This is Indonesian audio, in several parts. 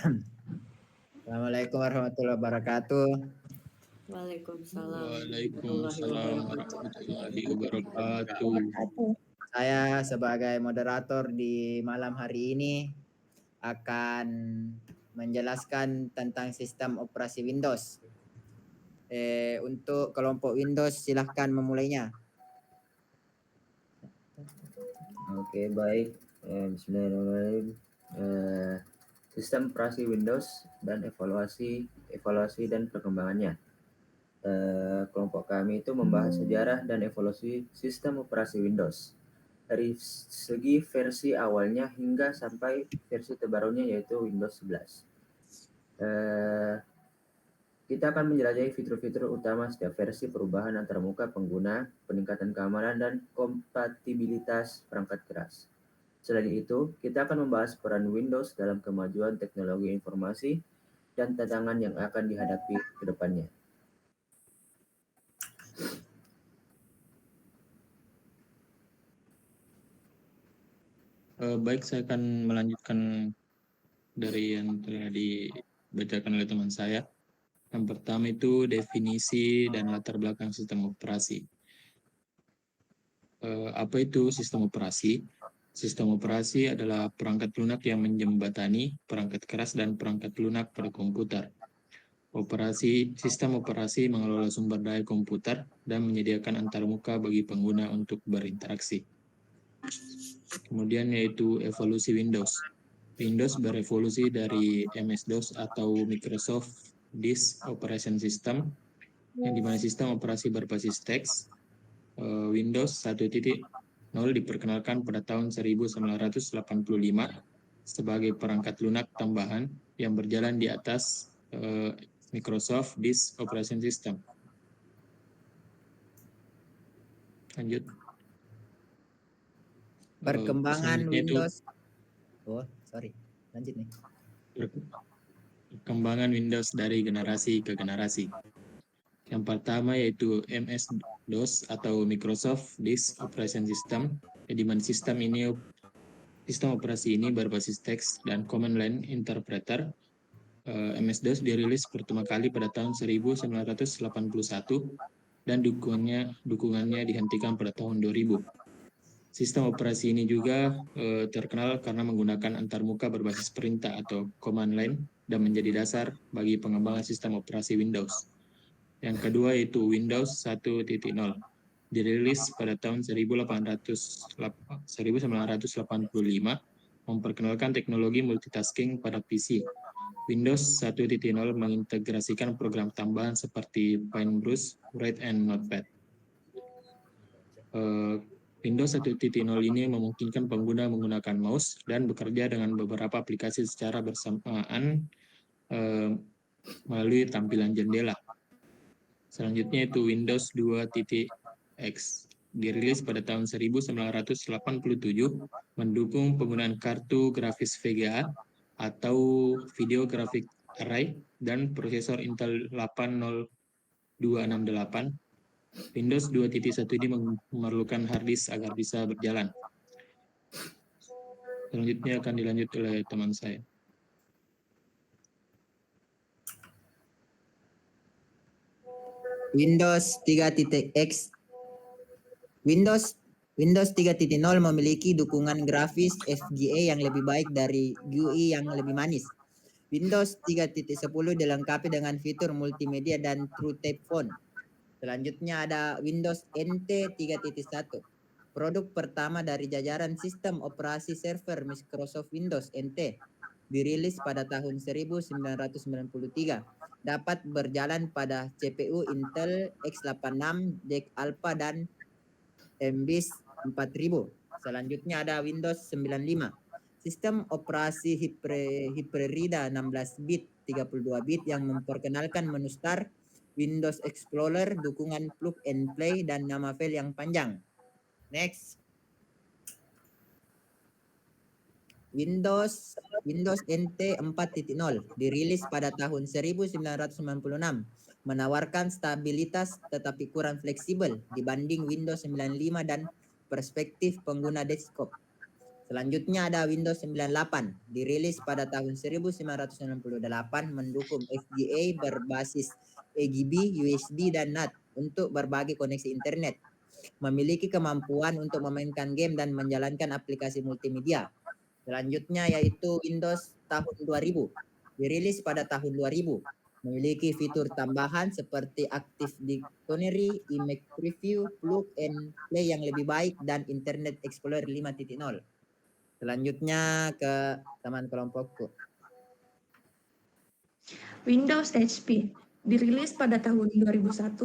Assalamualaikum warahmatullahi wabarakatuh. Waalaikumsalam warahmatullahi Waalaikumsalam wabarakatuh. warahmatullahi wabarakatuh. Saya sebagai moderator di malam hari ini akan menjelaskan tentang sistem operasi Windows. Untuk kelompok Windows silahkan memulainya. Oke, baik. Bismillahirrahmanirrahim. Sistem operasi Windows dan evaluasi dan perkembangannya. Kelompok kami itu membahas sejarah dan evolusi sistem operasi Windows dari segi versi awalnya hingga sampai versi terbarunya yaitu Windows 11. Kita akan menjelajahi fitur-fitur utama setiap versi, perubahan antarmuka pengguna, peningkatan keamanan, dan kompatibilitas perangkat keras. Selain itu, kita akan membahas peran Windows dalam kemajuan teknologi informasi dan tantangan yang akan dihadapi ke depannya. Baik, saya akan melanjutkan dari yang telah dibacakan oleh teman saya. Yang pertama itu definisi dan latar belakang sistem operasi. Apa itu sistem operasi? Sistem operasi adalah perangkat lunak yang menjembatani perangkat keras dan perangkat lunak pada komputer. Sistem operasi mengelola sumber daya komputer dan menyediakan antarmuka bagi pengguna untuk berinteraksi. Kemudian yaitu evolusi Windows. Windows berevolusi dari MS-DOS atau Microsoft Disk Operation System, yang dimana sistem operasi berbasis teks. Windows 1.0 diperkenalkan pada tahun 1985 sebagai perangkat lunak tambahan yang berjalan di atas Microsoft Disk Operation System. Lanjut. Perkembangan Windows. Lanjut nih. Perkembangan Windows dari generasi ke generasi. Yang pertama yaitu MS-DOS atau Microsoft Disk Operation System, di mana sistem operasi ini berbasis teks dan command line interpreter. MS-DOS dirilis pertama kali pada tahun 1981 dan dukungannya dihentikan pada tahun 2000. Sistem operasi ini juga terkenal karena menggunakan antarmuka berbasis perintah atau command line dan menjadi dasar bagi pengembangan sistem operasi Windows. Yang kedua yaitu Windows 1.0, dirilis pada tahun 1985, memperkenalkan teknologi multitasking pada PC. Windows 1.0 mengintegrasikan program tambahan seperti Paintbrush, Write, and Notepad. Windows 1.0 ini memungkinkan pengguna menggunakan mouse dan bekerja dengan beberapa aplikasi secara bersamaan melalui tampilan jendela. Selanjutnya itu Windows 2.x, dirilis pada tahun 1987, mendukung penggunaan kartu grafis VGA atau Video Graphic Array dan prosesor Intel 80268. Windows 2.1 ini memerlukan hard disk agar bisa berjalan. Selanjutnya akan dilanjut oleh teman saya. Windows 3.x. Windows 3.0 memiliki dukungan grafis FGA yang lebih baik dari GUI yang lebih manis. Windows 3.10 dilengkapi dengan fitur multimedia dan TrueType font. Selanjutnya ada Windows NT 3.1. Produk pertama dari jajaran sistem operasi server Microsoft Windows NT. Dirilis pada tahun 1993. Dapat berjalan pada CPU Intel x86, Jack Alpha, dan MBIS 4000. Selanjutnya ada Windows 95. Sistem operasi hibrida 16 bit, 32 bit yang memperkenalkan menu start, Windows Explorer, dukungan plug and play, dan nama file yang panjang. Next. Windows NT 4.0 dirilis pada tahun 1996, menawarkan stabilitas tetapi kurang fleksibel dibanding Windows 95 dan perspektif pengguna desktop. Selanjutnya ada Windows 98, dirilis pada tahun 1998, mendukung FGA berbasis EGB, USB, dan NAT untuk berbagai koneksi internet. Memiliki kemampuan untuk memainkan game dan menjalankan aplikasi multimedia. Selanjutnya yaitu Windows tahun 2000, dirilis pada tahun 2000. Memiliki fitur tambahan seperti Active Dictionary, Image Preview, Plug and Play yang lebih baik, dan Internet Explorer 5.0. Selanjutnya ke teman kelompokku. Windows HP dirilis pada tahun 2001,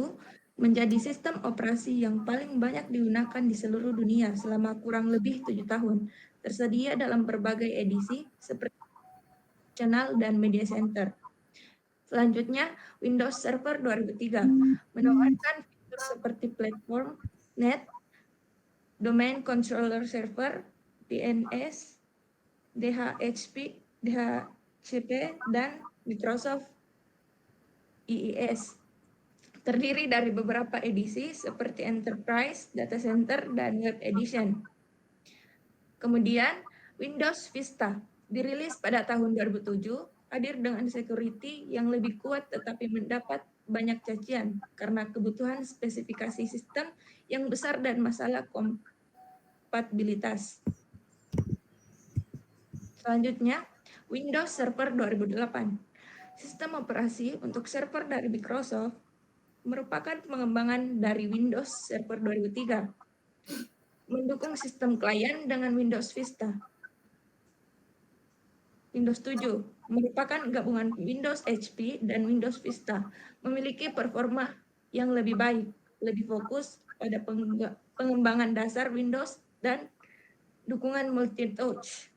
menjadi sistem operasi yang paling banyak digunakan di seluruh dunia selama kurang lebih 7 tahun. Tersedia dalam berbagai edisi seperti channel dan media center. Selanjutnya, Windows Server 2003 menawarkan fitur seperti platform, net, domain controller server, DNS, DHCP, dan Microsoft IIS. Terdiri dari beberapa edisi seperti Enterprise, Data Center, dan Web Edition. Kemudian, Windows Vista dirilis pada tahun 2007, hadir dengan security yang lebih kuat tetapi mendapat banyak cacian karena kebutuhan spesifikasi sistem yang besar dan masalah kompatibilitas. Selanjutnya, Windows Server 2008. Sistem operasi untuk server dari Microsoft merupakan pengembangan dari Windows Server 2003. Mendukung sistem klien dengan Windows Vista. Windows 7 merupakan gabungan Windows HP dan Windows Vista, memiliki performa yang lebih baik, lebih fokus pada pengembangan dasar Windows dan dukungan multi-touch.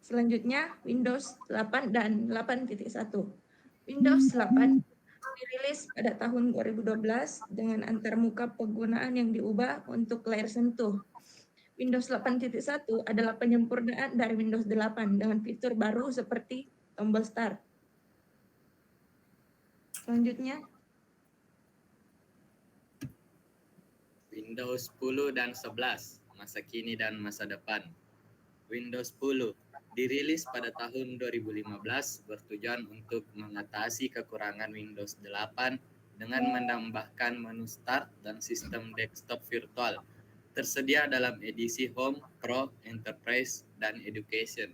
Selanjutnya, Windows 8 dan 8.1. Windows 8 dirilis pada tahun 2012 dengan antarmuka penggunaan yang diubah untuk layar sentuh. Windows 8.1 adalah penyempurnaan dari Windows 8 dengan fitur baru seperti tombol Start. Selanjutnya, Windows 10 dan 11, masa kini dan masa depan. Windows 10 dirilis pada tahun 2015 bertujuan untuk mengatasi kekurangan Windows 8 dengan menambahkan menu Start dan sistem desktop virtual. Tersedia dalam edisi Home, Pro, Enterprise, dan Education.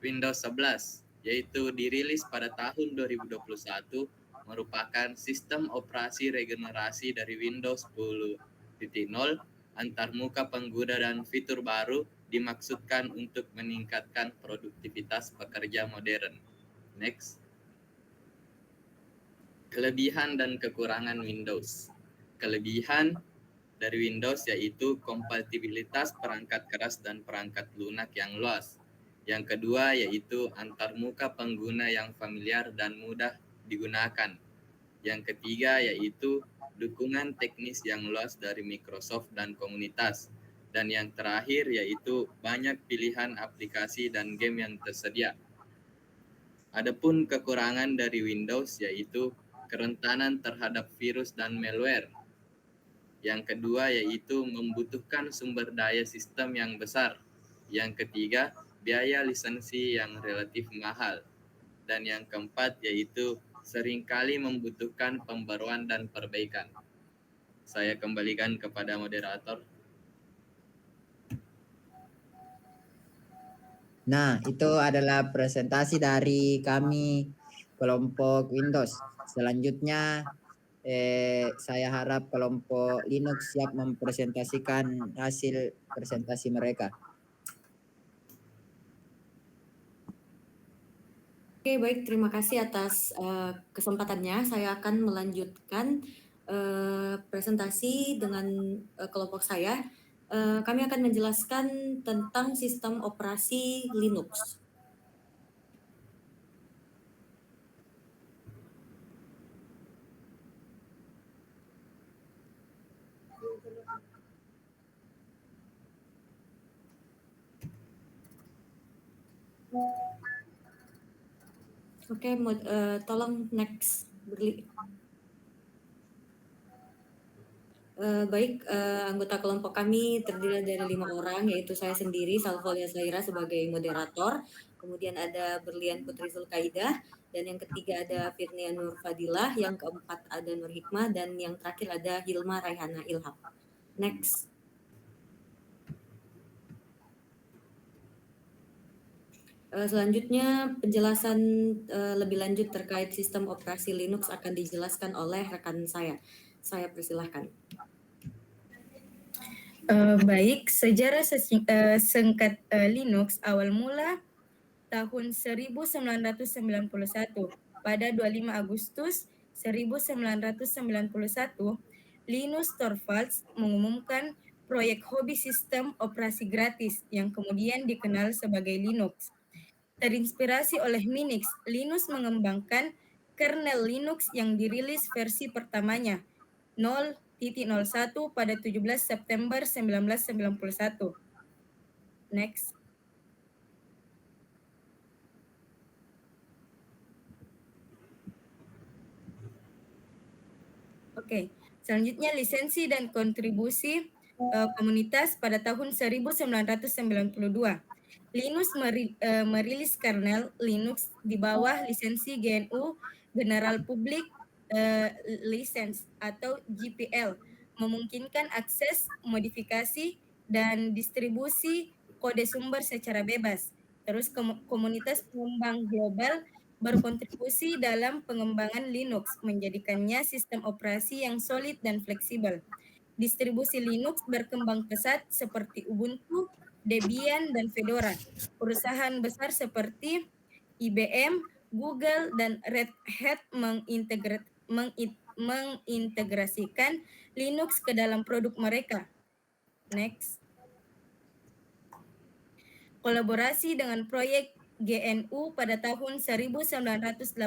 Windows 11, yaitu dirilis pada tahun 2021, merupakan sistem operasi regenerasi dari Windows 10.0, antarmuka pengguna dan fitur baru dimaksudkan untuk meningkatkan produktivitas pekerja modern. Next. Kelebihan dan kekurangan Windows. Kelebihan dari Windows yaitu kompatibilitas perangkat keras dan perangkat lunak yang luas. Yang kedua yaitu antarmuka pengguna yang familiar dan mudah digunakan. Yang ketiga yaitu dukungan teknis yang luas dari Microsoft dan komunitas. Dan yang terakhir yaitu banyak pilihan aplikasi dan game yang tersedia. Adapun kekurangan dari Windows yaitu kerentanan terhadap virus dan malware. Yang kedua yaitu membutuhkan sumber daya sistem yang besar. Yang ketiga, biaya lisensi yang relatif mahal. Dan yang keempat yaitu seringkali membutuhkan pembaruan dan perbaikan. Saya kembalikan kepada moderator. Nah, itu adalah presentasi dari kami kelompok Windows. Selanjutnya, saya harap kelompok Linux siap mempresentasikan hasil presentasi mereka. Oke, baik. Terima kasih atas kesempatannya. Saya akan melanjutkan presentasi dengan kelompok saya. Kami akan menjelaskan tentang sistem operasi Linux. Oke, tolong next. Baik, anggota kelompok kami terdiri dari 5 orang, yaitu saya sendiri, Salvolia Zaira sebagai moderator, kemudian ada Berlian Putri Zulkaidah, dan yang ketiga ada Firnia Nur Fadilah, yang keempat ada Nur Hikmah, dan yang terakhir ada Hilma Raihana Ilham. Next. Selanjutnya penjelasan lebih lanjut terkait sistem operasi Linux akan dijelaskan oleh rekan saya. Saya persilahkan. Baik, sejarah singkat Linux awal mula tahun 1991. Pada 25 Agustus 1991, Linus Torvalds mengumumkan proyek hobi sistem operasi gratis yang kemudian dikenal sebagai Linux. Terinspirasi oleh Minix, Linus mengembangkan kernel Linux yang dirilis versi pertamanya 0.01 pada 17 September 1991. Next. Oke, selanjutnya lisensi dan kontribusi komunitas pada tahun 1992. Linus merilis kernel Linux di bawah lisensi GNU General Public License atau GPL, memungkinkan akses, modifikasi, dan distribusi kode sumber secara bebas. Terus komunitas pengembang global berkontribusi dalam pengembangan Linux, menjadikannya sistem operasi yang solid dan fleksibel. Distribusi Linux berkembang pesat seperti Ubuntu, Debian, dan Fedora. Perusahaan besar seperti IBM, Google, dan Red Hat mengintegrasikan Linux ke dalam produk mereka. Next. Kolaborasi dengan proyek GNU pada tahun 1983.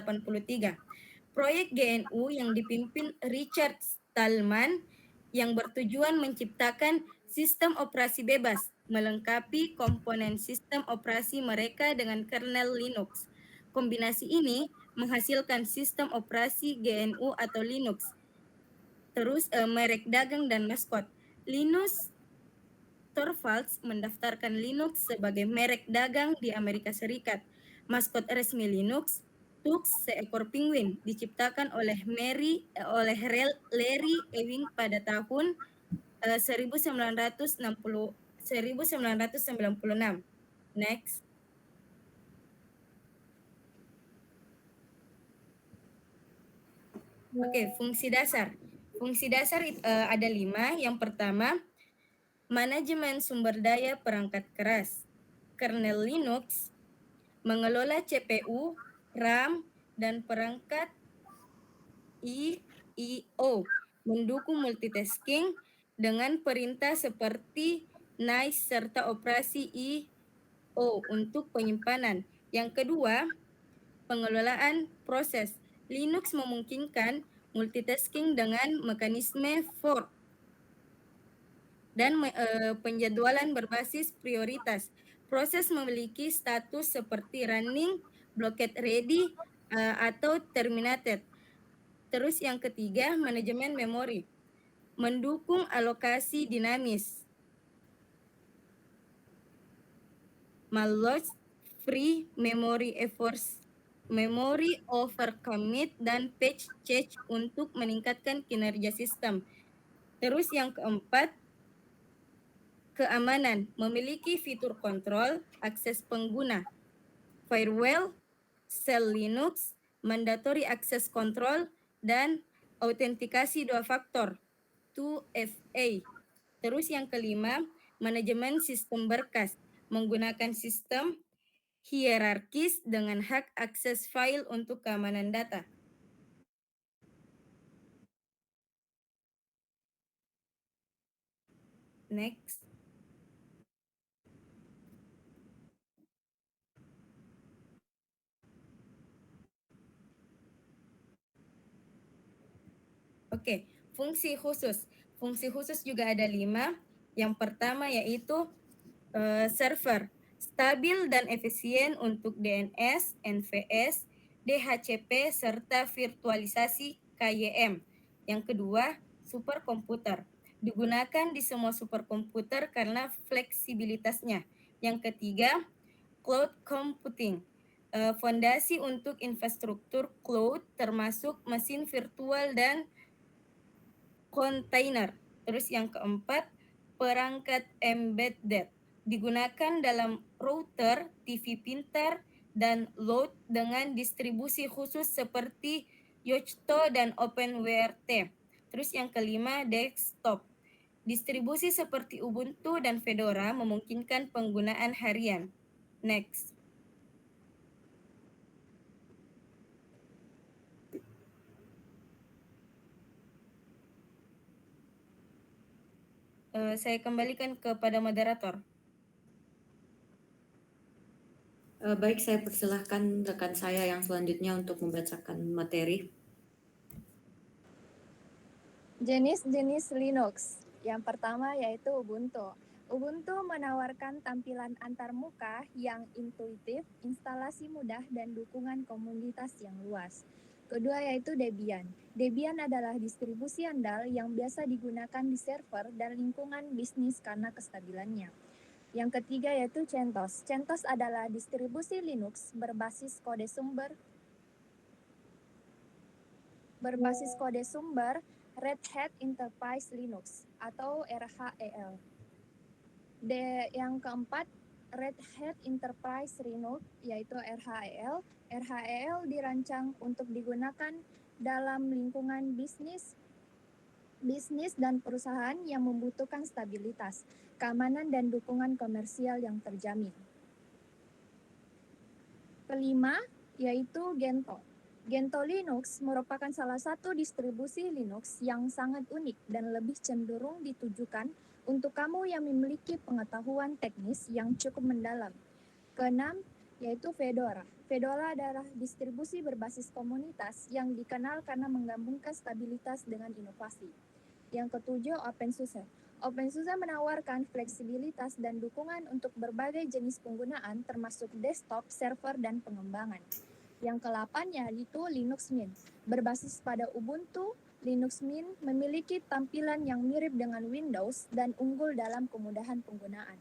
Proyek GNU yang dipimpin Richard Stallman yang bertujuan menciptakan sistem operasi bebas, melengkapi komponen sistem operasi mereka dengan kernel Linux. Kombinasi ini menghasilkan sistem operasi GNU atau Linux. Terus merek dagang dan maskot. Linus Torvalds mendaftarkan Linux sebagai merek dagang di Amerika Serikat. Maskot resmi Linux, Tux, seekor penguin, diciptakan oleh Larry Ewing pada tahun 1996. Next. Oke, fungsi dasar. Fungsi dasar ada 5. Yang pertama, manajemen sumber daya perangkat keras. Kernel Linux mengelola CPU, RAM, dan perangkat I/O, mendukung multitasking dengan perintah seperti NICE serta operasi I/O untuk penyimpanan. Yang kedua, pengelolaan proses. Linux memungkinkan multitasking dengan mekanisme fork dan penjadwalan berbasis prioritas. Proses memiliki status seperti running, blockade ready, atau terminated. Terus yang ketiga, manajemen memori. Mendukung alokasi dinamis. Malloc, free memory efforts, memory overcommit, dan patch change untuk meningkatkan kinerja sistem. Terus yang keempat, keamanan, memiliki fitur kontrol akses pengguna, firewall, shell Linux, mandatory access control, dan autentikasi 2 faktor, 2FA. Terus yang kelima, manajemen sistem berkas, menggunakan sistem hierarkis dengan hak akses file untuk keamanan data. Next. Oke, fungsi khusus. Fungsi khusus juga ada 5. Yang pertama yaitu server, stabil dan efisien untuk DNS, NVS, DHCP, serta virtualisasi KYM. Yang kedua, superkomputer, digunakan di semua superkomputer karena fleksibilitasnya. Yang ketiga, cloud computing. Fondasi untuk infrastruktur cloud termasuk mesin virtual dan kontainer. Terus yang keempat, perangkat embedded. Digunakan dalam router, TV pintar, dan load dengan distribusi khusus seperti Yocto dan OpenWRT. Terus yang kelima, desktop. Distribusi seperti Ubuntu dan Fedora memungkinkan penggunaan harian. Next. Saya kembalikan kepada moderator. Baik, saya persilahkan rekan saya yang selanjutnya untuk membacakan materi. Jenis-jenis Linux. Yang pertama yaitu Ubuntu. Ubuntu menawarkan tampilan antarmuka yang intuitif, instalasi mudah, dan dukungan komunitas yang luas. Kedua yaitu Debian. Debian adalah distribusi andal yang biasa digunakan di server dan lingkungan bisnis karena kestabilannya. Yang ketiga yaitu CentOS. CentOS adalah distribusi Linux berbasis kode sumber Red Hat Enterprise Linux atau RHEL. Yang keempat, Red Hat Enterprise Linux yaitu RHEL. RHEL dirancang untuk digunakan dalam lingkungan bisnis dan perusahaan yang membutuhkan stabilitas, keamanan, dan dukungan komersial yang terjamin. Kelima, yaitu Gentoo. Gentoo Linux merupakan salah satu distribusi Linux yang sangat unik dan lebih cenderung ditujukan untuk kamu yang memiliki pengetahuan teknis yang cukup mendalam. Keenam, yaitu Fedora. Fedora adalah distribusi berbasis komunitas yang dikenal karena menggabungkan stabilitas dengan inovasi. Yang ketujuh, OpenSUSE. OpenSUSE menawarkan fleksibilitas dan dukungan untuk berbagai jenis penggunaan termasuk desktop, server, dan pengembangan. Yang ke-8 yaitu Linux Mint. Berbasis pada Ubuntu, Linux Mint memiliki tampilan yang mirip dengan Windows dan unggul dalam kemudahan penggunaan.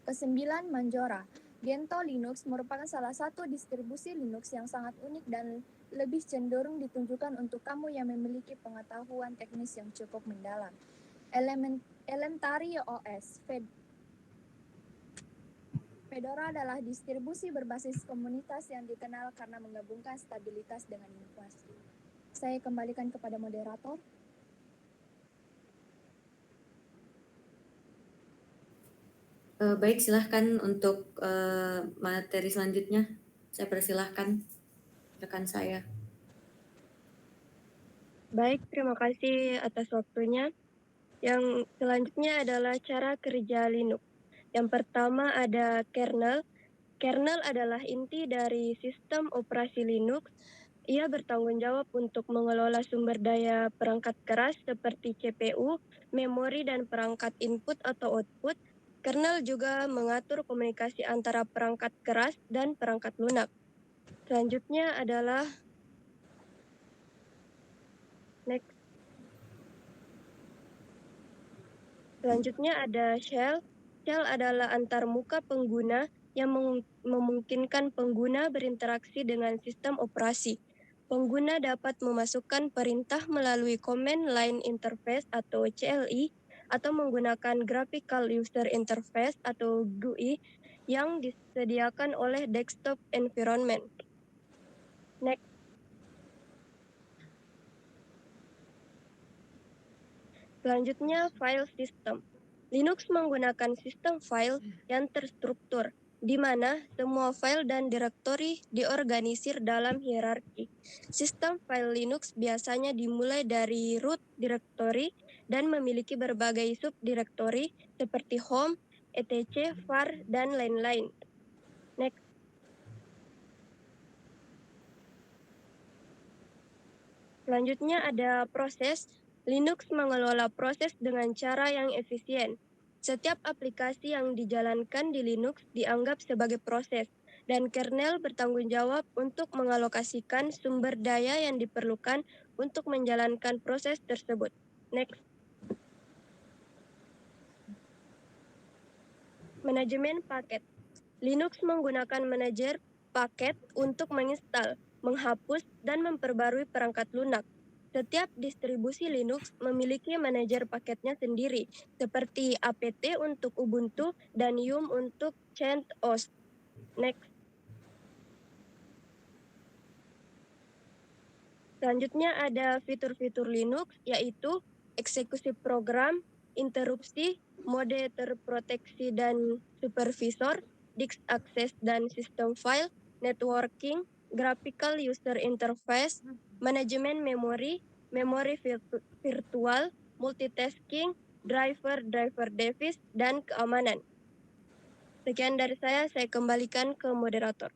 Kesembilan, Manjaro. Gentoo Linux merupakan salah satu distribusi Linux yang sangat unik dan lebih cenderung ditunjukkan untuk kamu yang memiliki pengetahuan teknis yang cukup mendalam. Elementary OS. Fedora adalah distribusi berbasis komunitas yang dikenal karena menggabungkan stabilitas dengan inovasi. Saya kembalikan kepada moderator. Baik, silahkan untuk materi selanjutnya. Saya persilahkan rekan saya. Baik, terima kasih atas waktunya. Yang selanjutnya adalah cara kerja Linux. Yang pertama ada kernel. Kernel adalah inti dari sistem operasi Linux. Ia bertanggung jawab untuk mengelola sumber daya perangkat keras seperti CPU, memori, dan perangkat input atau output. Kernel juga mengatur komunikasi antara perangkat keras dan perangkat lunak. Selanjutnya adalah Selanjutnya ada shell. Shell adalah antarmuka pengguna yang memungkinkan pengguna berinteraksi dengan sistem operasi. Pengguna dapat memasukkan perintah melalui Command Line Interface atau CLI atau menggunakan Graphical User Interface atau GUI yang disediakan oleh desktop environment. Next. Selanjutnya, file system. Linux menggunakan sistem file yang terstruktur, di mana semua file dan direktori diorganisir dalam hierarki. Sistem file Linux biasanya dimulai dari root directory dan memiliki berbagai subdirektori seperti home, etc, var, dan lain-lain. Next. Selanjutnya ada proses. Linux mengelola proses dengan cara yang efisien. Setiap aplikasi yang dijalankan di Linux dianggap sebagai proses, dan kernel bertanggung jawab untuk mengalokasikan sumber daya yang diperlukan untuk menjalankan proses tersebut. Next. Manajemen paket. Linux menggunakan manajer paket untuk menginstal, menghapus, dan memperbarui perangkat lunak. Setiap distribusi Linux memiliki manajer paketnya sendiri, seperti apt untuk Ubuntu dan yum untuk CentOS. Next. Selanjutnya ada fitur-fitur Linux, yaitu eksekusi program, interupsi, mode terproteksi dan supervisor, disk access dan sistem file, networking, graphical user interface, manajemen memori, memori virtual, multitasking, driver device, dan keamanan. Sekian dari saya kembalikan ke moderator.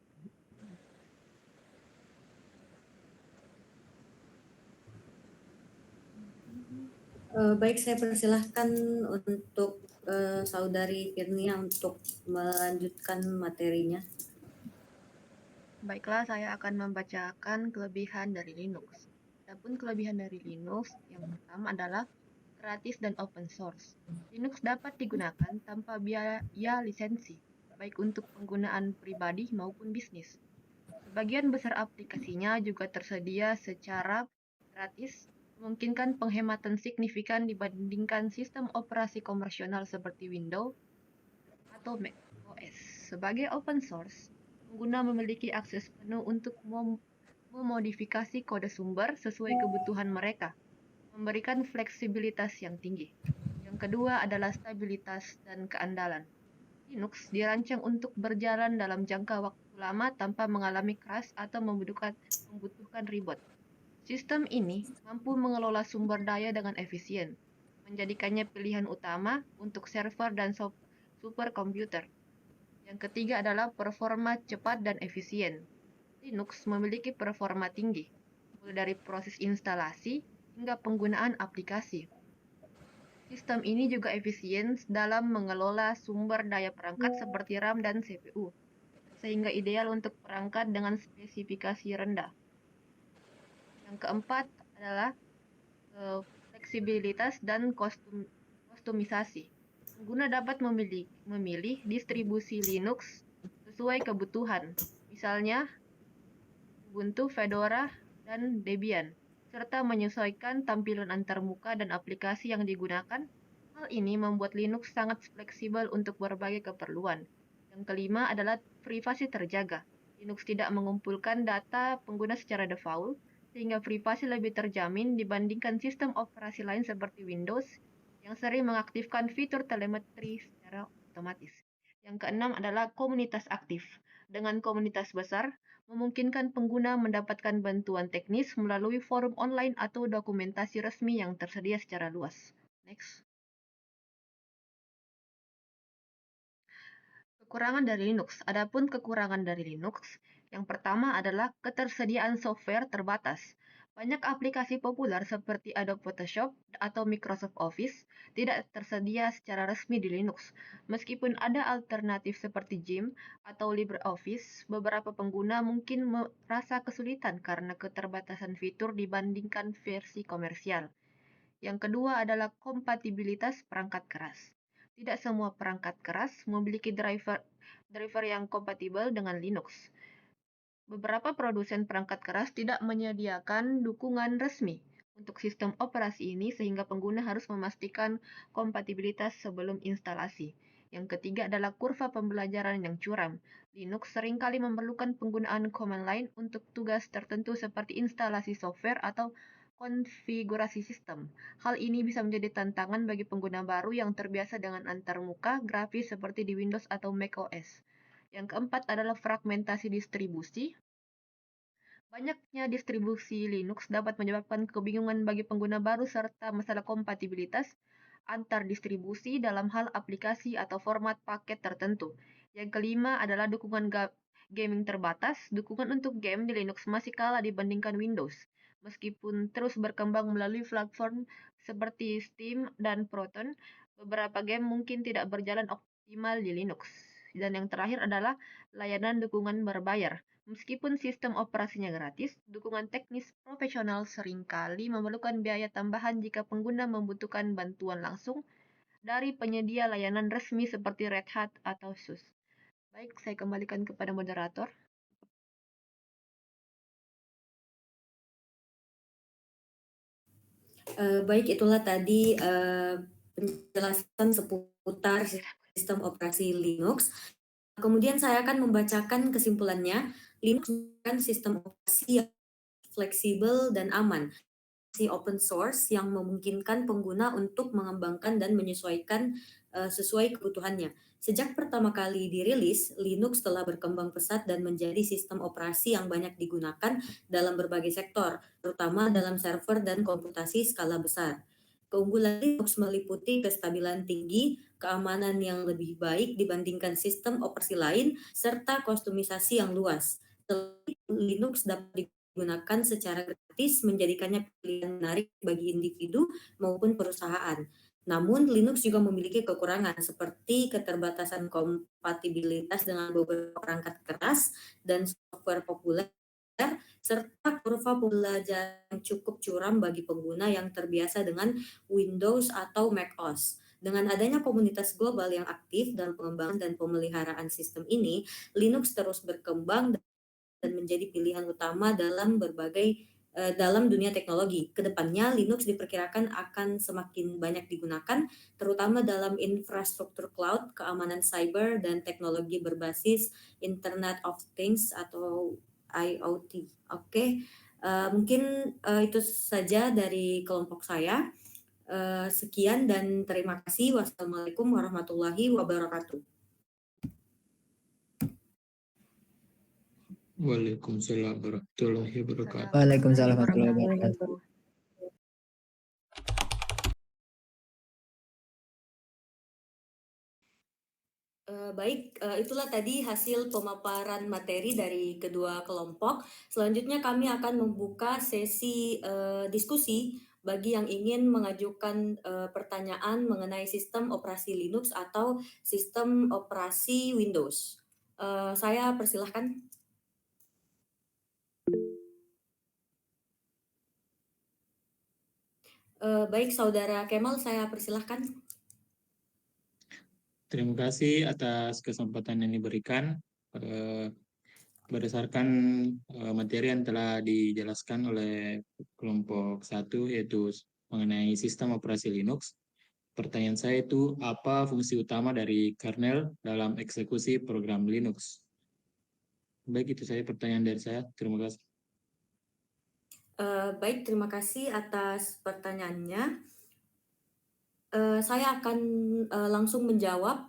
Baik, saya persilahkan untuk Saudari Firnia untuk melanjutkan materinya. Baiklah, saya akan membacakan kelebihan dari Linux. Adapun kelebihan dari Linux yang pertama adalah gratis dan open source. Linux dapat digunakan tanpa biaya lisensi, baik untuk penggunaan pribadi maupun bisnis. Sebagian besar aplikasinya juga tersedia secara gratis, memungkinkan penghematan signifikan dibandingkan sistem operasi komersial seperti Windows atau Mac OS. Sebagai open source, pengguna memiliki akses penuh untuk memodifikasi kode sumber sesuai kebutuhan mereka, memberikan fleksibilitas yang tinggi. Yang kedua adalah stabilitas dan keandalan. Linux dirancang untuk berjalan dalam jangka waktu lama tanpa mengalami crash atau membutuhkan ribot. Sistem ini mampu mengelola sumber daya dengan efisien, menjadikannya pilihan utama untuk server dan superkomputer. Yang ketiga adalah performa cepat dan efisien. Linux memiliki performa tinggi, mulai dari proses instalasi hingga penggunaan aplikasi. Sistem ini juga efisien dalam mengelola sumber daya perangkat seperti RAM dan CPU, sehingga ideal untuk perangkat dengan spesifikasi rendah. Yang keempat adalah fleksibilitas dan kostumisasi. Pengguna dapat memilih distribusi Linux sesuai kebutuhan, misalnya Ubuntu, Fedora, dan Debian, serta menyesuaikan tampilan antarmuka dan aplikasi yang digunakan. Hal ini membuat Linux sangat fleksibel untuk berbagai keperluan. Yang kelima adalah privasi terjaga. Linux tidak mengumpulkan data pengguna secara default, sehingga privasi lebih terjamin dibandingkan sistem operasi lain seperti Windows yang sering mengaktifkan fitur telemetri secara otomatis. Yang keenam adalah komunitas aktif. Dengan komunitas besar, memungkinkan pengguna mendapatkan bantuan teknis melalui forum online atau dokumentasi resmi yang tersedia secara luas. Next. Kekurangan dari Linux. Adapun kekurangan dari Linux, yang pertama adalah ketersediaan software terbatas. Banyak aplikasi populer seperti Adobe Photoshop atau Microsoft Office tidak tersedia secara resmi di Linux. Meskipun ada alternatif seperti Gim atau LibreOffice, beberapa pengguna mungkin merasa kesulitan karena keterbatasan fitur dibandingkan versi komersial. Yang kedua adalah kompatibilitas perangkat keras. Tidak semua perangkat keras memiliki driver yang kompatibel dengan Linux. Beberapa produsen perangkat keras tidak menyediakan dukungan resmi untuk sistem operasi ini sehingga pengguna harus memastikan kompatibilitas sebelum instalasi. Yang ketiga adalah kurva pembelajaran yang curam. Linux seringkali memerlukan penggunaan command line untuk tugas tertentu seperti instalasi software atau konfigurasi sistem. Hal ini bisa menjadi tantangan bagi pengguna baru yang terbiasa dengan antarmuka grafis seperti di Windows atau Mac OS. Yang keempat adalah fragmentasi distribusi. Banyaknya distribusi Linux dapat menyebabkan kebingungan bagi pengguna baru serta masalah kompatibilitas antar distribusi dalam hal aplikasi atau format paket tertentu. Yang kelima adalah dukungan gaming terbatas. Dukungan untuk game di Linux masih kalah dibandingkan Windows. Meskipun terus berkembang melalui platform seperti Steam dan Proton, beberapa game mungkin tidak berjalan optimal di Linux. Dan yang terakhir adalah layanan dukungan berbayar. Meskipun sistem operasinya gratis, dukungan teknis profesional seringkali memerlukan biaya tambahan jika pengguna membutuhkan bantuan langsung dari penyedia layanan resmi seperti Red Hat atau SUSE. Baik, saya kembalikan kepada moderator. Baik, itulah tadi penjelasan seputar sistem operasi Linux. Kemudian saya akan membacakan kesimpulannya. Linux merupakan sistem operasi yang fleksibel dan aman, open source yang memungkinkan pengguna untuk mengembangkan dan menyesuaikan sesuai kebutuhannya. Sejak pertama kali dirilis, Linux telah berkembang pesat dan menjadi sistem operasi yang banyak digunakan dalam berbagai sektor, terutama dalam server dan komputasi skala besar. Keunggulan Linux meliputi kestabilan tinggi, keamanan yang lebih baik dibandingkan sistem operasi lain, serta kustomisasi yang luas. Linux dapat digunakan secara gratis, menjadikannya pilihan menarik bagi individu maupun perusahaan. Namun, Linux juga memiliki kekurangan seperti keterbatasan kompatibilitas dengan beberapa perangkat keras dan software populer, serta kurva pembelajaran yang cukup curam bagi pengguna yang terbiasa dengan Windows atau macOS. Dengan adanya komunitas global yang aktif dalam pengembangan dan pemeliharaan sistem ini, Linux terus berkembang dan menjadi pilihan utama dalam dalam dunia teknologi. Kedepannya, Linux diperkirakan akan semakin banyak digunakan, terutama dalam infrastruktur cloud, keamanan cyber, dan teknologi berbasis Internet of Things atau IoT. Oke, mungkin itu saja dari kelompok saya. Sekian dan terima kasih. Wassalamualaikum warahmatullahi wabarakatuh. Waalaikumsalam warahmatullahi wabarakatuh. Waalaikumsalam warahmatullahi wabarakatuh. Baik, itulah tadi hasil pemaparan materi dari kedua kelompok. Selanjutnya kami akan membuka sesi diskusi bagi yang ingin mengajukan pertanyaan mengenai sistem operasi Linux atau sistem operasi Windows. Saya persilahkan. Baik, Saudara Kemal, saya persilahkan. Terima kasih atas kesempatan yang diberikan. Berdasarkan materi yang telah dijelaskan oleh kelompok 1, yaitu mengenai sistem operasi Linux. Pertanyaan saya itu, apa fungsi utama dari kernel dalam eksekusi program Linux? Baik, itu saja pertanyaan dari saya. Terima kasih. Baik, terima kasih atas pertanyaannya. Saya akan langsung menjawab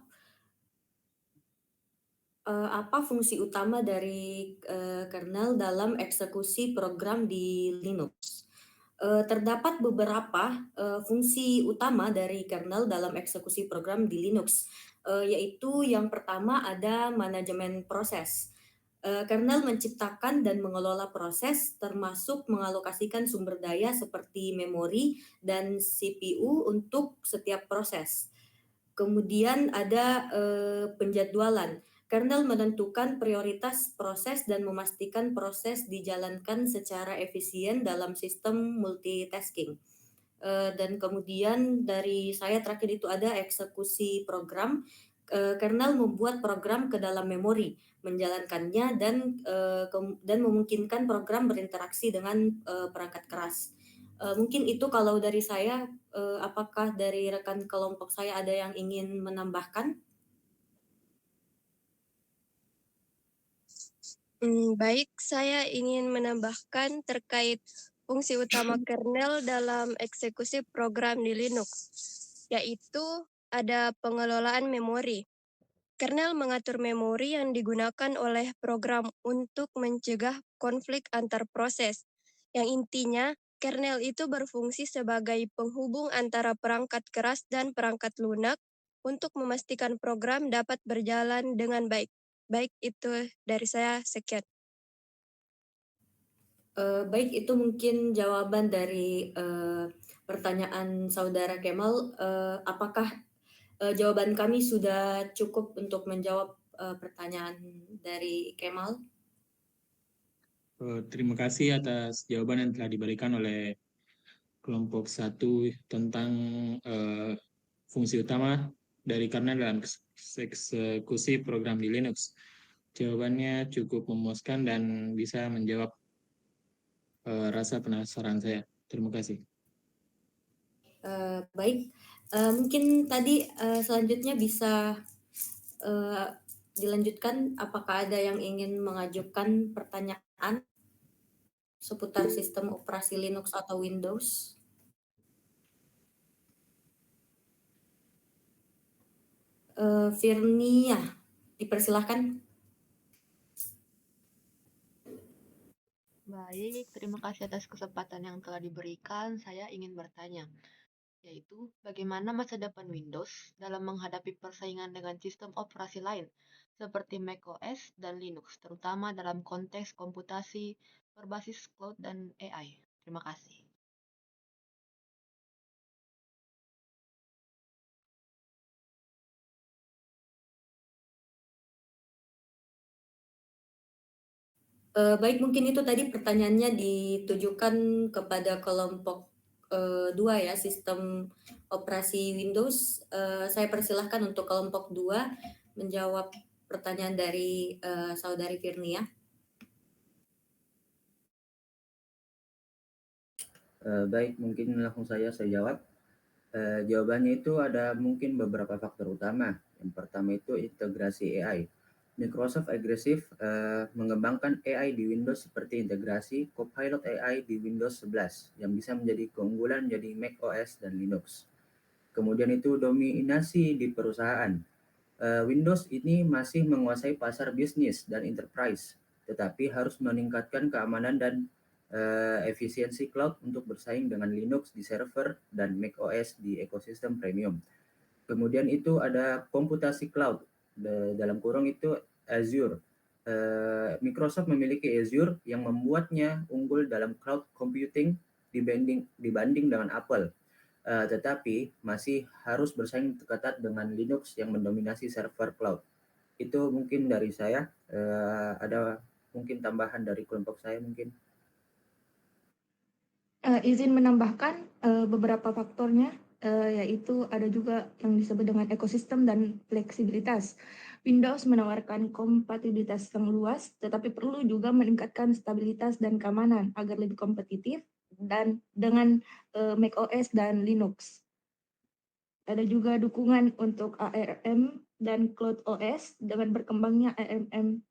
apa fungsi utama dari kernel dalam eksekusi program di Linux. Terdapat beberapa fungsi utama dari kernel dalam eksekusi program di Linux, yaitu yang pertama ada manajemen proses. Kernel menciptakan dan mengelola proses, termasuk mengalokasikan sumber daya seperti memori dan CPU untuk setiap proses. Kemudian ada penjadwalan. Kernel menentukan prioritas proses dan memastikan proses dijalankan secara efisien dalam sistem multitasking. Dan kemudian dari saya terakhir itu ada eksekusi program. Kernel membuat program ke dalam memori, menjalankannya dan memungkinkan program berinteraksi dengan perangkat keras. Mungkin itu kalau dari saya. Apakah dari rekan kelompok saya ada yang ingin menambahkan? Baik, saya ingin menambahkan terkait fungsi utama kernel dalam eksekusi program di Linux, yaitu ada pengelolaan memori. Kernel mengatur memori yang digunakan oleh program untuk mencegah konflik antar proses, yang intinya kernel itu berfungsi sebagai penghubung antara perangkat keras dan perangkat lunak untuk memastikan program dapat berjalan dengan baik. Baik, itu dari saya, sekian. Baik, itu mungkin jawaban dari pertanyaan Saudara Kemal. Apakah jawaban kami sudah cukup untuk menjawab pertanyaan dari Kemal? Terima kasih atas jawaban yang telah diberikan oleh kelompok 1 tentang fungsi utama dari kernel dalam eksekusi program di Linux? Jawabannya cukup memuaskan dan bisa menjawab rasa penasaran saya. Terima kasih. Baik, mungkin tadi selanjutnya bisa dilanjutkan. Apakah ada yang ingin mengajukan pertanyaan seputar sistem operasi Linux atau Windows? Virnia, dipersilahkan. Baik, terima kasih atas kesempatan yang telah diberikan. Saya ingin bertanya, yaitu bagaimana masa depan Windows dalam menghadapi persaingan dengan sistem operasi lain seperti macOS dan Linux, terutama dalam konteks komputasi berbasis cloud dan AI. Terima kasih. Baik, mungkin itu tadi pertanyaannya ditujukan kepada kelompok 2 ya, sistem operasi Windows. Saya persilahkan untuk kelompok 2 menjawab pertanyaan dari saudari Virnia. Baik, mungkin langsung saya jawab. Jawabannya itu ada mungkin beberapa faktor utama. Yang pertama itu integrasi AI. Microsoft agresif mengembangkan AI di Windows seperti integrasi Copilot AI di Windows 11 yang bisa menjadi keunggulan jadi macOS dan Linux. Kemudian itu dominasi di perusahaan. Windows ini masih menguasai pasar bisnis dan enterprise, tetapi harus meningkatkan keamanan dan efisiensi cloud untuk bersaing dengan Linux di server dan macOS di ekosistem premium. Kemudian itu ada komputasi cloud, dalam kurung itu Azure. Microsoft memiliki Azure yang membuatnya unggul dalam cloud computing dibanding dengan Apple. Tetapi masih harus bersaing ketat dengan Linux yang mendominasi server cloud. Itu mungkin dari saya. Ada mungkin tambahan dari kelompok saya mungkin. Izin menambahkan beberapa faktornya, yaitu ada juga yang disebut dengan ekosistem dan fleksibilitas. Windows menawarkan kompatibilitas yang luas, tetapi perlu juga meningkatkan stabilitas dan keamanan agar lebih kompetitif dan dengan macOS dan Linux. Ada juga dukungan untuk ARM dan Cloud OS dengan berkembangnya ARM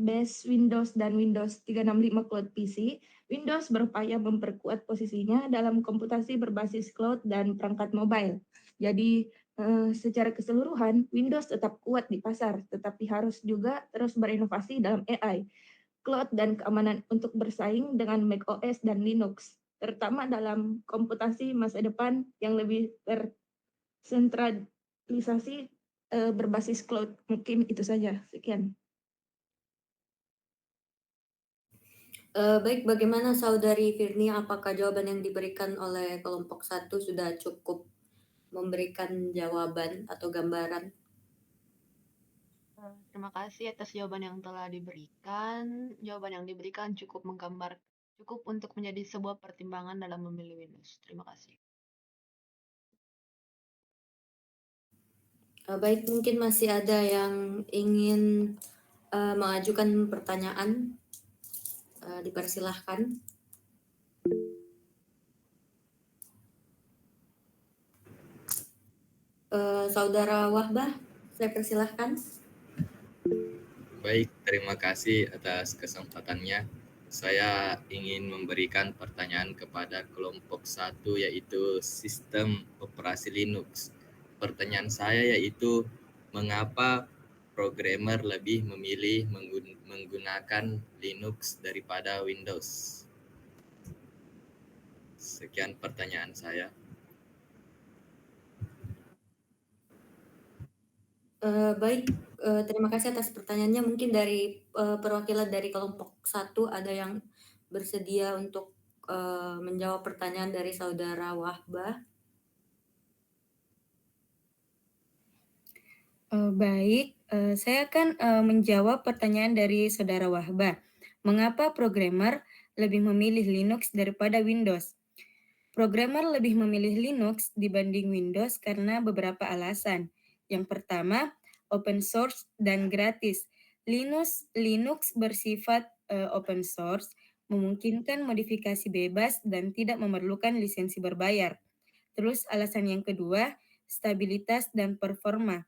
base Windows dan Windows 365 Cloud PC. Windows berupaya memperkuat posisinya dalam komputasi berbasis cloud dan perangkat mobile. Jadi secara keseluruhan Windows tetap kuat di pasar, tetapi harus juga terus berinovasi dalam AI, cloud dan keamanan untuk bersaing dengan macOS dan Linux, terutama dalam komputasi masa depan yang lebih tersentralisasi berbasis cloud. Mungkin itu saja. Sekian. Baik, bagaimana saudari Virnia, apakah jawaban yang diberikan oleh kelompok 1 sudah cukup memberikan jawaban atau gambaran? Terima kasih atas jawaban yang telah diberikan. Jawaban yang diberikan cukup untuk menjadi sebuah pertimbangan dalam memilih Windows. Terima kasih. Baik, mungkin masih ada yang ingin mengajukan pertanyaan. Dipersilahkan. Saudara Wahbah, saya persilahkan. Baik, terima kasih atas kesempatannya. Saya ingin memberikan pertanyaan kepada kelompok 1 yaitu sistem operasi Linux. Pertanyaan saya yaitu mengapa programmer lebih memilih menggunakan Linux daripada Windows? Sekian pertanyaan saya. Baik, terima kasih atas pertanyaannya. Mungkin dari perwakilan dari kelompok 1 ada yang bersedia untuk menjawab pertanyaan dari saudara Wahbah. Baik, saya akan menjawab pertanyaan dari saudara Wahbah. Mengapa programmer lebih memilih Linux daripada Windows? Programmer lebih memilih Linux dibanding Windows karena beberapa alasan. Yang pertama, open source dan gratis. Linux bersifat open source, memungkinkan modifikasi bebas dan tidak memerlukan lisensi berbayar. Terus alasan yang kedua, stabilitas dan performa.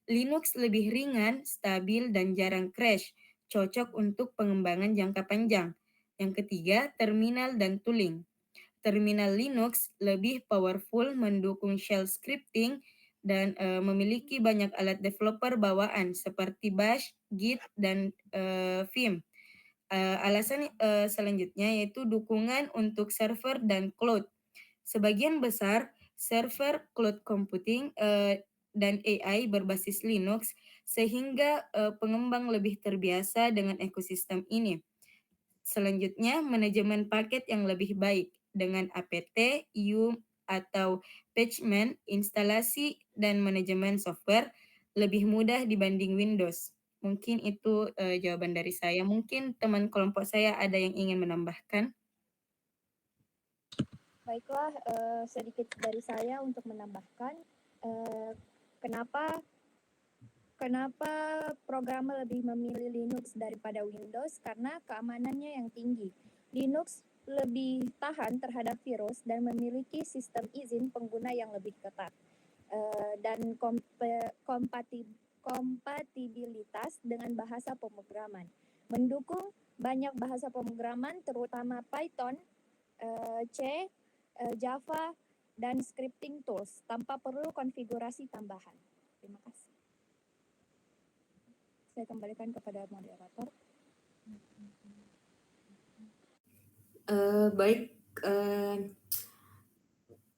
Linux lebih ringan, stabil, dan jarang crash, cocok untuk pengembangan jangka panjang. Yang ketiga, terminal dan tooling. Terminal Linux lebih powerful, mendukung shell scripting, dan memiliki banyak alat developer bawaan seperti Bash, Git, dan Vim. Alasan selanjutnya yaitu dukungan untuk server dan cloud. Sebagian besar server cloud computing dan AI berbasis Linux, sehingga pengembang lebih terbiasa dengan ekosistem ini. Selanjutnya, manajemen paket yang lebih baik dengan apt, yum, atau patchman, instalasi dan manajemen software lebih mudah dibanding Windows. Mungkin itu jawaban dari saya. Mungkin teman kelompok saya ada yang ingin menambahkan. Baiklah, sedikit dari saya untuk menambahkan kenapa programmer lebih memilih Linux daripada Windows, karena keamanannya yang tinggi. Linux lebih tahan terhadap virus dan memiliki sistem izin pengguna yang lebih ketat, dan kompatibilitas dengan bahasa pemrograman. Mendukung banyak bahasa pemrograman terutama Python, C, Java, dan scripting tools tanpa perlu konfigurasi tambahan. Terima kasih. Saya kembalikan kepada moderator. Baik,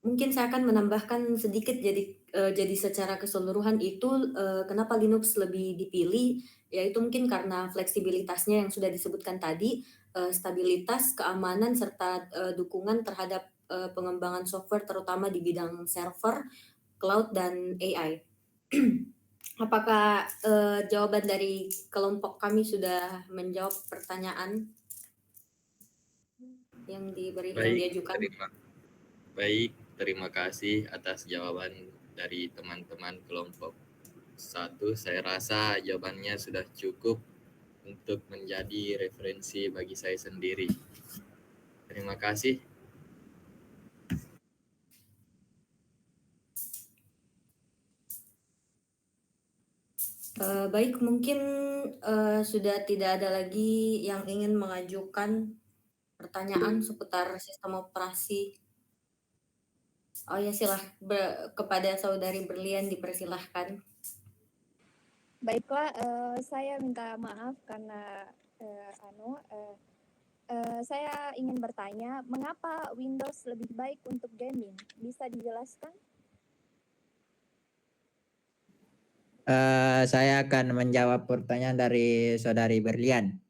mungkin saya akan menambahkan sedikit. Jadi secara keseluruhan itu kenapa Linux lebih dipilih, yaitu mungkin karena fleksibilitasnya yang sudah disebutkan tadi, stabilitas, keamanan, serta dukungan terhadap pengembangan software terutama di bidang server, cloud, dan AI. Apakah jawaban dari kelompok kami sudah menjawab pertanyaan yang diajukan? Terima kasih atas jawaban dari teman-teman kelompok 1. Saya rasa jawabannya sudah cukup untuk menjadi referensi bagi saya sendiri. Terima kasih. Baik, mungkin sudah tidak ada lagi yang ingin mengajukan pertanyaan seputar sistem operasi. Oh ya, kepada Saudari Berlian dipersilahkan. Baiklah, saya minta maaf karena saya ingin bertanya, mengapa Windows lebih baik untuk gaming? Bisa dijelaskan? Saya akan menjawab pertanyaan dari Saudari Berlian.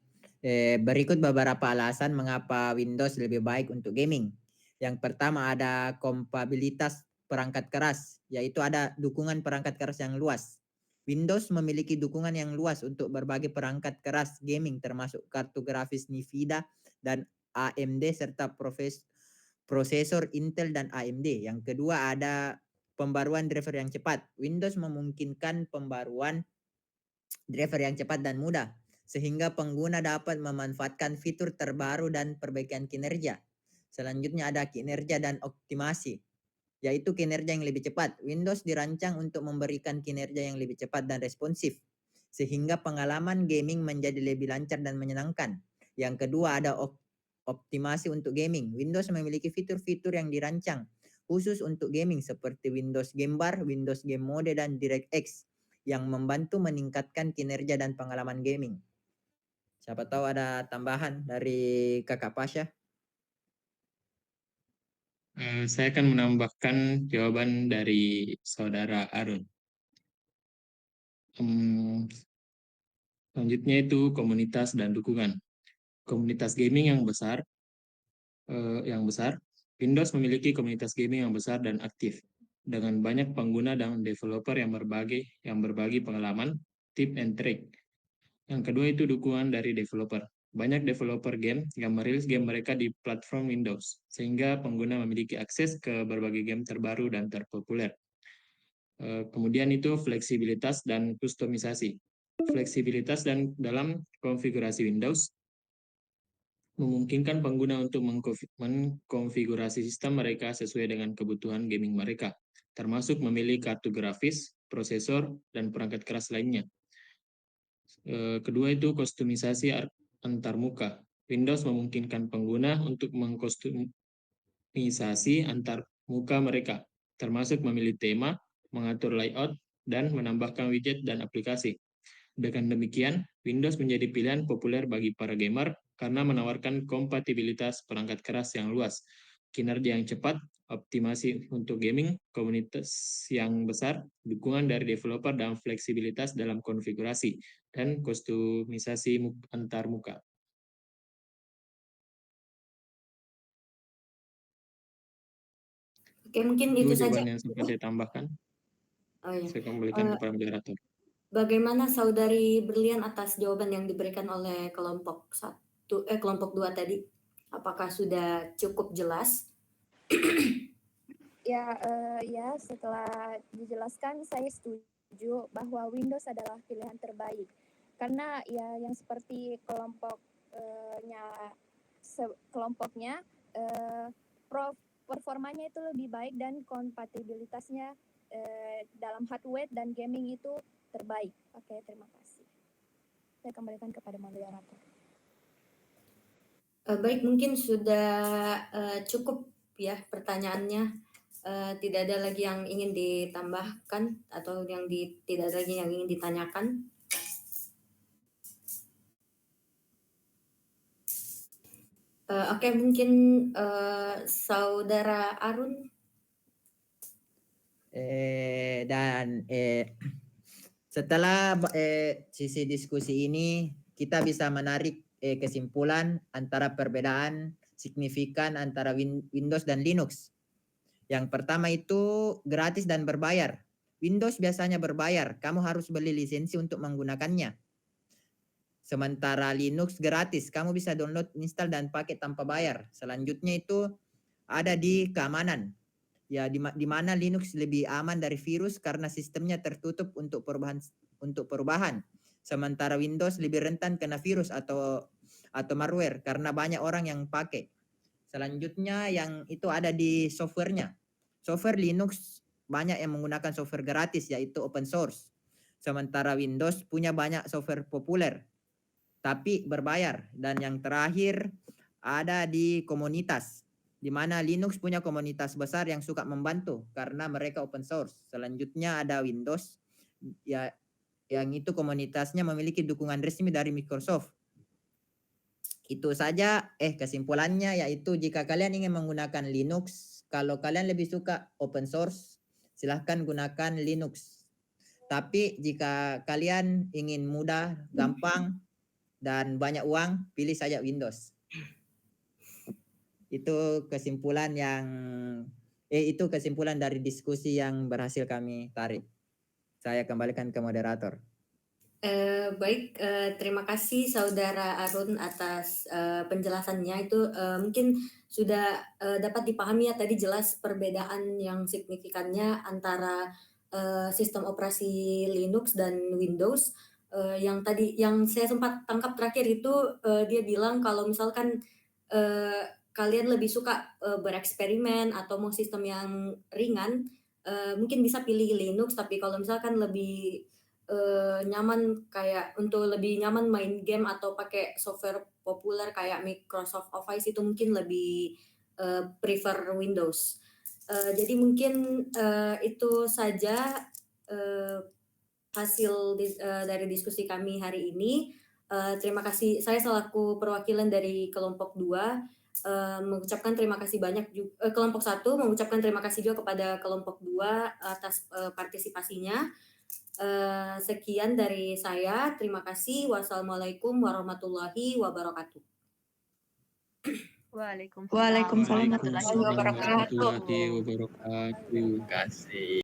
Berikut beberapa alasan mengapa Windows lebih baik untuk gaming. Yang pertama ada kompatibilitas perangkat keras, yaitu ada dukungan perangkat keras yang luas. Windows memiliki dukungan yang luas untuk berbagai perangkat keras gaming termasuk kartu grafis Nvidia dan AMD serta prosesor Intel dan AMD. Yang kedua ada pembaruan driver yang cepat. Windows memungkinkan pembaruan driver yang cepat dan mudah, sehingga pengguna dapat memanfaatkan fitur terbaru dan perbaikan kinerja. Selanjutnya ada kinerja dan optimasi, yaitu kinerja yang lebih cepat. Windows dirancang untuk memberikan kinerja yang lebih cepat dan responsif, sehingga pengalaman gaming menjadi lebih lancar dan menyenangkan. Yang kedua ada optimasi untuk gaming. Windows memiliki fitur-fitur yang dirancang khusus untuk gaming seperti Windows Game Bar, Windows Game Mode, dan DirectX yang membantu meningkatkan kinerja dan pengalaman gaming. Siapa tahu ada tambahan dari Kakak Pasha? Saya akan menambahkan jawaban dari Saudara Arun. Selanjutnya itu komunitas dan dukungan. Komunitas gaming yang besar, Windows memiliki komunitas gaming yang besar dan aktif, dengan banyak pengguna dan developer yang berbagi pengalaman, tip and trick. Yang kedua itu dukungan dari developer. Banyak developer game yang merilis game mereka di platform Windows, sehingga pengguna memiliki akses ke berbagai game terbaru dan terpopuler. Kemudian itu fleksibilitas dan kustomisasi. Fleksibilitas dan dalam konfigurasi Windows memungkinkan pengguna untuk mengkonfigurasi sistem mereka sesuai dengan kebutuhan gaming mereka, termasuk memilih kartu grafis, prosesor, dan perangkat keras lainnya. Kedua itu kustomisasi antarmuka. Windows memungkinkan pengguna untuk mengkustomisasi antar muka mereka, termasuk memilih tema, mengatur layout, dan menambahkan widget dan aplikasi. Dengan demikian, Windows menjadi pilihan populer bagi para gamer karena menawarkan kompatibilitas perangkat keras yang luas, kinerja yang cepat, optimasi untuk gaming, komunitas yang besar, dukungan dari developer, dan fleksibilitas dalam konfigurasi dan kustomisasi antar muka. Oke, mungkin itu saja. Jawaban yang sempat saya tambahkan. Oh ya. Saya kembalikan kepada moderator. Bagaimana Saudari Berlian atas jawaban yang diberikan oleh kelompok 2 tadi? Apakah sudah cukup jelas? Ya, setelah dijelaskan saya setuju bahwa Windows adalah pilihan terbaik. Karena ya yang seperti kelompoknya performanya itu lebih baik dan kompatibilitasnya dalam hardware dan gaming itu terbaik. Oke, terima kasih. Saya kembalikan kepada moderator. Baik, mungkin sudah cukup ya pertanyaannya. Tidak ada lagi yang ingin ditambahkan atau tidak ada lagi yang ingin ditanyakan. Oke, mungkin Saudara Arun. Setelah sisi diskusi ini, kita bisa menarik kesimpulan antara perbedaan signifikan antara Windows dan Linux. Yang pertama itu gratis dan berbayar. Windows biasanya berbayar, kamu harus beli lisensi untuk menggunakannya. Sementara Linux gratis, kamu bisa download, install, dan pakai tanpa bayar. Selanjutnya itu ada di keamanan. Ya, di mana Linux lebih aman dari virus karena sistemnya tertutup untuk perubahan. Sementara Windows lebih rentan kena virus atau malware karena banyak orang yang pakai. Selanjutnya yang itu ada di softwarenya. Software Linux banyak yang menggunakan software gratis yaitu open source. Sementara Windows punya banyak software populer tapi berbayar. Dan yang terakhir ada di komunitas, di mana Linux punya komunitas besar yang suka membantu karena mereka open source. Selanjutnya ada Windows, ya, yang itu komunitasnya memiliki dukungan resmi dari Microsoft. Itu saja kesimpulannya, yaitu jika kalian ingin menggunakan Linux, kalau kalian lebih suka open source, silahkan gunakan Linux. Tapi jika kalian ingin mudah, gampang, dan banyak uang, pilih saja Windows. Itu kesimpulan dari diskusi yang berhasil kami tarik. Saya kembalikan ke moderator. Baik, terima kasih Saudara Arun atas penjelasannya. Itu mungkin sudah dapat dipahami ya, tadi jelas perbedaan yang signifikannya antara sistem operasi Linux dan Windows. Yang saya sempat tangkap terakhir itu dia bilang kalau misalkan kalian lebih suka bereksperimen atau mau sistem yang ringan, mungkin bisa pilih Linux. Tapi kalau misalkan lebih nyaman, kayak untuk lebih nyaman main game atau pakai software populer kayak Microsoft Office, itu mungkin lebih prefer Windows. Jadi mungkin itu saja hasil dari diskusi kami hari ini. Terima kasih. Saya selaku perwakilan dari kelompok 2 mengucapkan terima kasih banyak juga, kelompok 1 mengucapkan terima kasih juga kepada kelompok 2 atas partisipasinya. Sekian dari saya. Terima kasih. Wassalamualaikum warahmatullahi wabarakatuh. Waalaikumsalam warahmatullahi wabarakatuh. Warahmatullahi wabarakatuh. Terima kasih.